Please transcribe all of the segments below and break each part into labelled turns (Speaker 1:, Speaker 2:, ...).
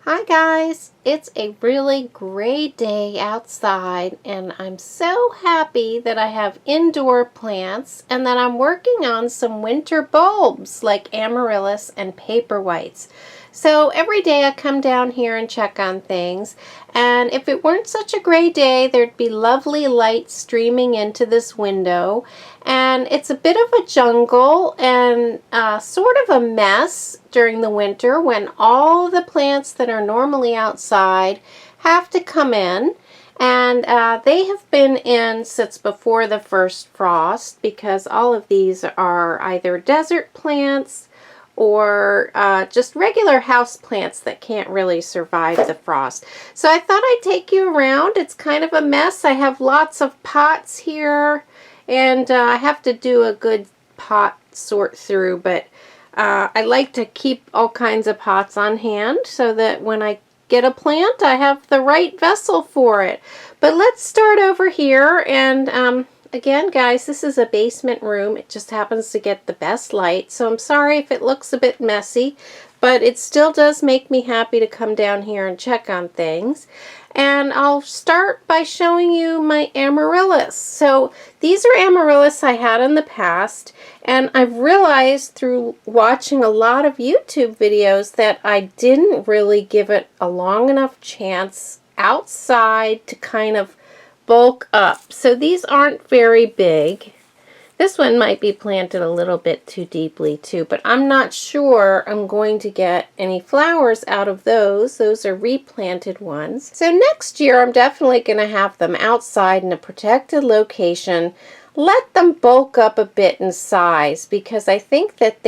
Speaker 1: Hi guys, it's a really great day outside and I'm so happy that I have indoor plants and that I'm working on some winter bulbs like Amaryllis and paperwhites. So every day I come down here and check on things, and if it weren't such a gray day there'd be lovely light streaming into this window, and it's a bit of a jungle and sort of a mess during the winter when all the plants that are normally outside have to come in. And they have been in since before the first frost because all of these are either desert plants or just regular house plants that can't really survive the frost. So I thought I'd take you around. It's kind of a mess. I have lots of pots here, and I have to do a good pot sort through, but I like to keep all kinds of pots on hand so that when I get a plant, I have the right vessel for it. But let's start over here, and again, guys, this is a basement room. It just happens to get the best light, so I'm sorry if it looks a bit messy, but it still does make me happy to come down here and check on things. And I'll start by showing you my Amaryllis. So these are Amaryllis I had in the past, and I've realized through watching a lot of YouTube videos that I didn't really give it a long enough chance outside to kind of bulk up. So these aren't very big. This one might be planted a little bit too deeply too, but I'm not sure I'm going to get any flowers out of those. Those are replanted ones. So next year I'm definitely going to have them outside in a protected location. Let them bulk up a bit in size because I think that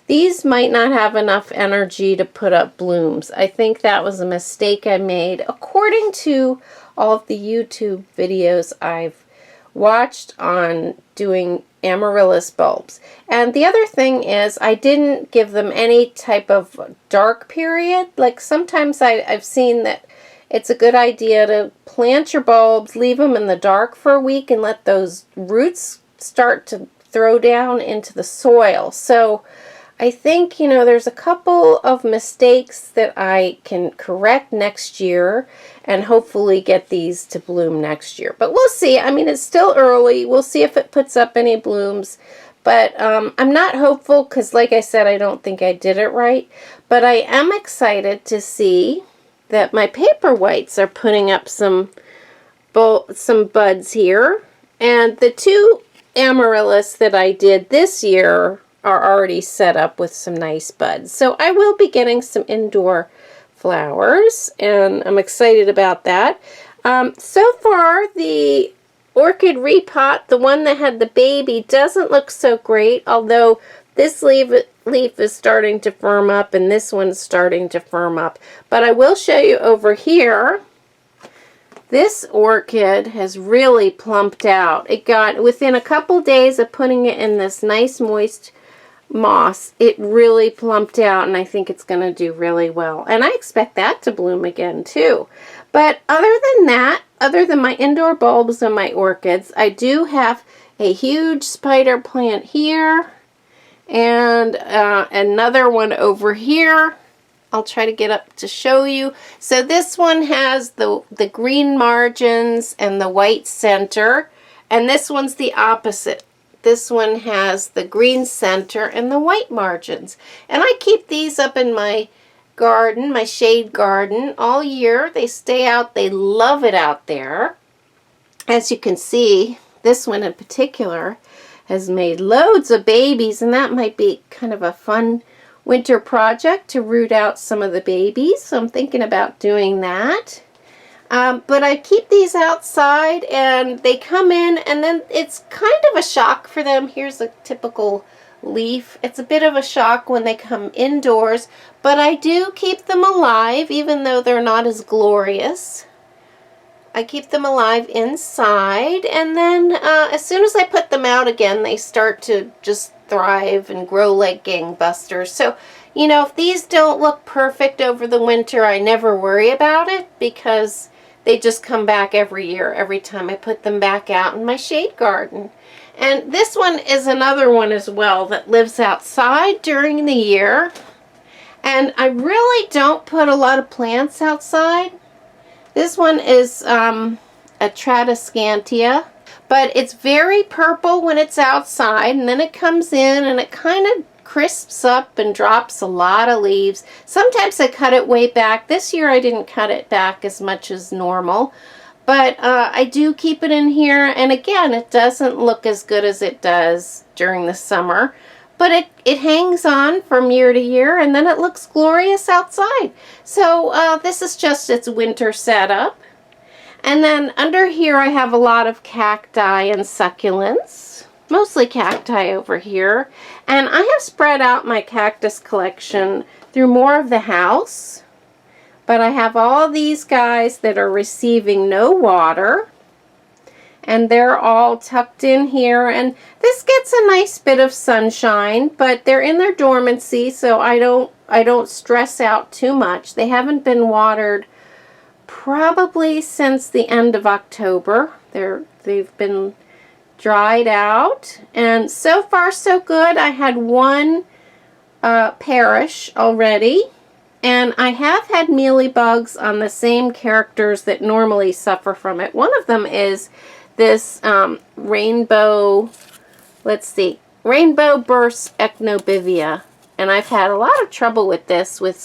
Speaker 1: these might not have enough energy to put up blooms. I think that was a mistake I made according to all of the YouTube videos I've watched on doing Amaryllis bulbs. And the other thing is I didn't give them any type of dark period. Like sometimes I've seen that it's a good idea to plant your bulbs, leave them in the dark for a week, and let those roots start to throw down into the soil. So I think, you know, there's a couple of mistakes that I can correct next year and hopefully get these to bloom next year. But we'll see. I mean, it's still early. We'll see if it puts up any blooms. But I'm not hopeful because, like I said, I don't think I did it right. But I am excited to see that my paperwhites are putting up some buds here. And the two Amaryllis that I did this year are already set up with some nice buds. So I will be getting some indoor flowers, and I'm excited about that. So far, the orchid repot, the one that had the baby, doesn't look so great, although this leaf is starting to firm up and this one's starting to firm up. But I will show you over here. This orchid has really plumped out. It got, within a couple days of putting it in this nice moist moss, it really plumped out, and I think it's going to do really well. And I expect that to bloom again too. But other than that, other than my indoor bulbs and my orchids, I do have a huge spider plant here and another one over here. I'll try to get up to show you. So this one has the green margins and the white center, and this one's the opposite. This one has the green center and the white margins. And I keep these up in my garden, my shade garden, all year. They stay out. They love it out there. As you can see, this one in particular has made loads of babies, and that might be kind of a fun winter project to root out some of the babies. So I'm thinking about doing that. But I keep these outside and they come in, and then it's kind of a shock for them. Here's a typical leaf. It's a bit of a shock when they come indoors, but I do keep them alive even though they're not as glorious. I keep them alive inside, and then as soon as I put them out again, they start to just thrive and grow like gangbusters. So, you know, if these don't look perfect over the winter, I never worry about it because they just come back every year, every time I put them back out in my shade garden. And this one is another one as well that lives outside during the year. And I really don't put a lot of plants outside. This one is a Tradescantia, but it's very purple when it's outside, and then it comes in and it kind of crisps up and drops a lot of leaves. Sometimes I cut it way back. This year I didn't cut it back as much as normal, but I do keep it in here, and again, it doesn't look as good as it does during the summer, but it hangs on from year to year, and then it looks glorious outside. So this is just its winter setup. And then under here I have a lot of cacti and succulents, mostly cacti over here. And I have spread out my cactus collection through more of the house. But I have all these guys that are receiving no water. And they're all tucked in here. And this gets a nice bit of sunshine, but they're in their dormancy, so I don't stress out too much. They haven't been watered probably since the end of October. They've been dried out, and so far so good. I had one perish already, and I have had mealybugs on the same characters that normally suffer from it. One of them is this rainbow burst echinobivia, and I've had a lot of trouble with this with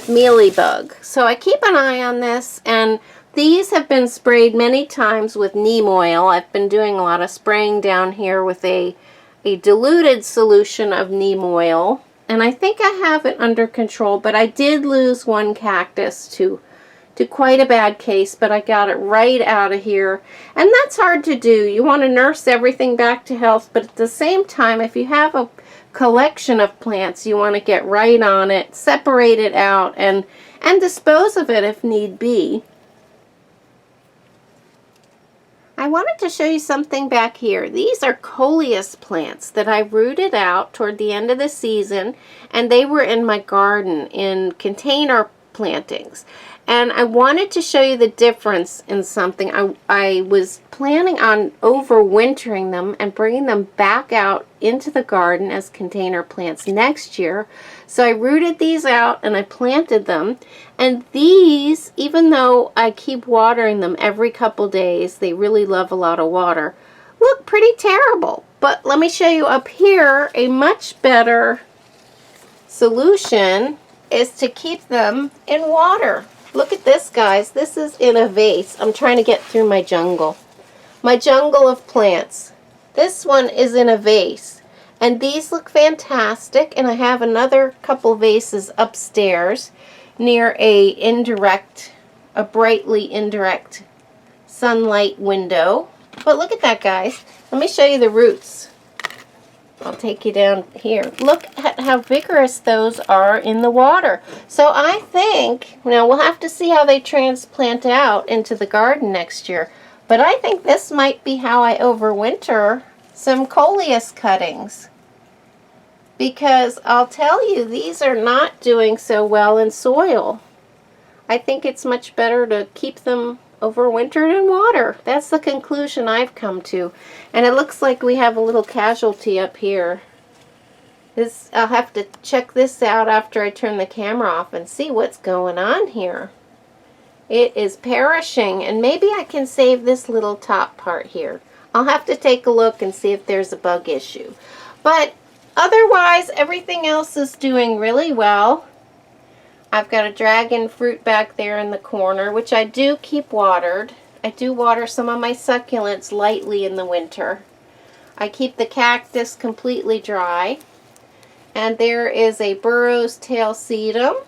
Speaker 1: mealybug. So I keep an eye on this, and these have been sprayed many times with neem oil. I've been doing a lot of spraying down here with a diluted solution of neem oil, and I think I have it under control, but I did lose one cactus to quite a bad case, but I got it right out of here, and that's hard to do. You want to nurse everything back to health, but at the same time, if you have a collection of plants, you want to get right on it, separate it out, and dispose of it if need be. I wanted to show you something back here. These are coleus plants that I rooted out toward the end of the season, and they were in my garden in container plantings. And I wanted to show you the difference in something. I was planning on overwintering them and bringing them back out into the garden as container plants next year. So I rooted these out and I planted them. And these, even though I keep watering them every couple days, they really love a lot of water, look pretty terrible. But let me show you up here, a much better solution is to keep them in water. Look at this, guys. This is in a vase. I'm trying to get through my jungle. My jungle of plants. This one is in a vase. And these look fantastic. And I have another couple vases upstairs near a brightly indirect sunlight window. But look at that, guys. Let me show you the roots. I'll take you down here. Look at how vigorous those are in the water. So I think, now we'll have to see how they transplant out into the garden next year, but I think this might be how I overwinter some coleus cuttings. Because I'll tell you, these are not doing so well in soil. I think it's much better to keep them overwintered in water. That's the conclusion I've come to. And it looks like we have a little casualty up here. I'll have to check this out after I turn the camera off and see what's going on here. It is perishing, and maybe I can save this little top part here. I'll have to take a look and see if there's a bug issue. But otherwise, everything else is doing really well. I've got a dragon fruit back there in the corner, which I do keep watered. I do water some of my succulents lightly in the winter. I keep the cactus completely dry. And there is a Burrow's tail sedum.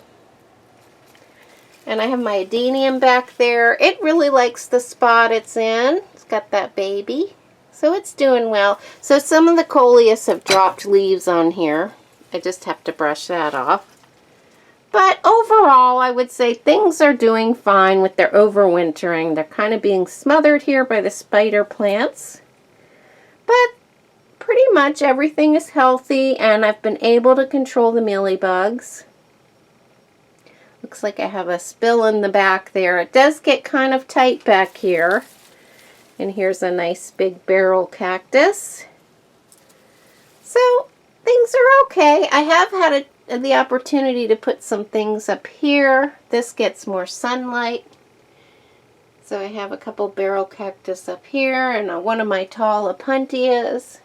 Speaker 1: And I have my adenium back there. It really likes the spot it's in. It's got that baby. So it's doing well. So some of the coleus have dropped leaves on here. I just have to brush that off. But overall, I would say things are doing fine with their overwintering. They're kind of being smothered here by the spider plants. But pretty much everything is healthy, and I've been able to control the mealybugs. Looks like I have a spill in the back there. It does get kind of tight back here. And here's a nice big barrel cactus. So things are okay. I have had the opportunity to put some things up here. This gets more sunlight. So I have a couple barrel cactus up here and one of my tall opuntias.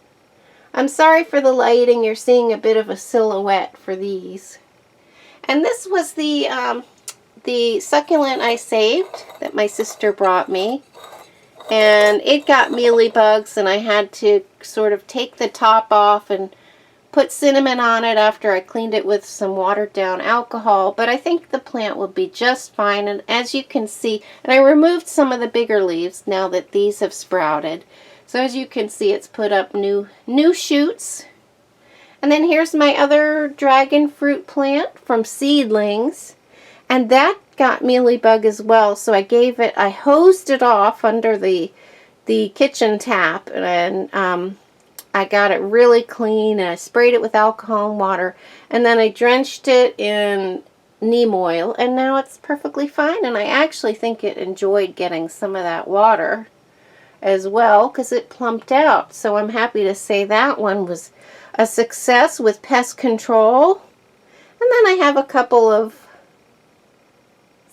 Speaker 1: I'm sorry for the lighting. You're seeing a bit of a silhouette for these. And this was the succulent I saved that my sister brought me. And it got mealybugs, and I had to sort of take the top off and put cinnamon on it after I cleaned it with some watered down alcohol. But I think the plant will be just fine. And as you can see, and I removed some of the bigger leaves now that these have sprouted. So as you can see, it's put up new shoots. And then here's my other dragon fruit plant from seedlings. And that got mealybug as well, so I hosed it off under the kitchen tap, and I got it really clean, and I sprayed it with alcohol and water, and then I drenched it in neem oil, and now it's perfectly fine. And I actually think it enjoyed getting some of that water as well, because it plumped out. So I'm happy to say that one was a success with pest control. And then I have a couple of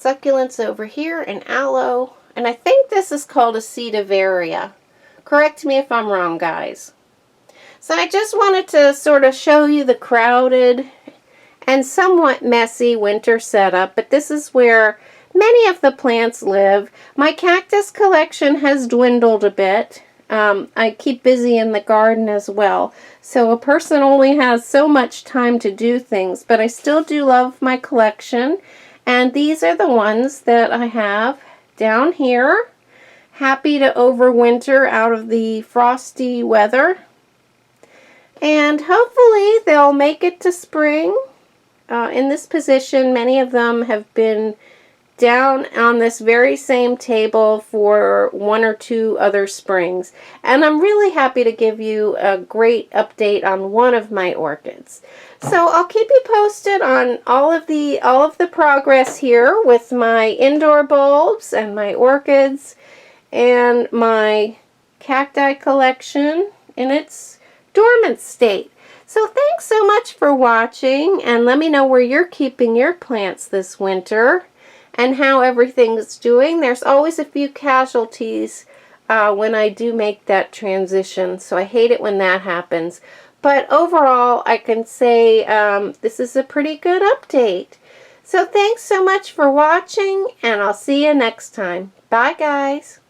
Speaker 1: succulents over here and aloe, and I think this is called a Sedum. Correct me if I'm wrong, guys. So I just wanted to sort of show you the crowded and somewhat messy winter setup, but this is where many of the plants live. My cactus collection has dwindled a bit. I keep busy in the garden as well, so a person only has so much time to do things, but I still do love my collection. And these are the ones that I have down here, happy to overwinter out of the frosty weather. And hopefully they'll make it to spring. In this position, many of them have been down on this very same table for 1 or 2 other springs. And I'm really happy to give you a great update on one of my orchids. So I'll keep you posted on all of the progress here with my indoor bulbs and my orchids and my cacti collection in its dormant state. So thanks so much for watching, and let me know where you're keeping your plants this winter and how everything's doing. There's always a few casualties when I do make that transition, so I hate it when that happens. But overall, I can say this is a pretty good update. So thanks so much for watching, and I'll see you next time. Bye, guys.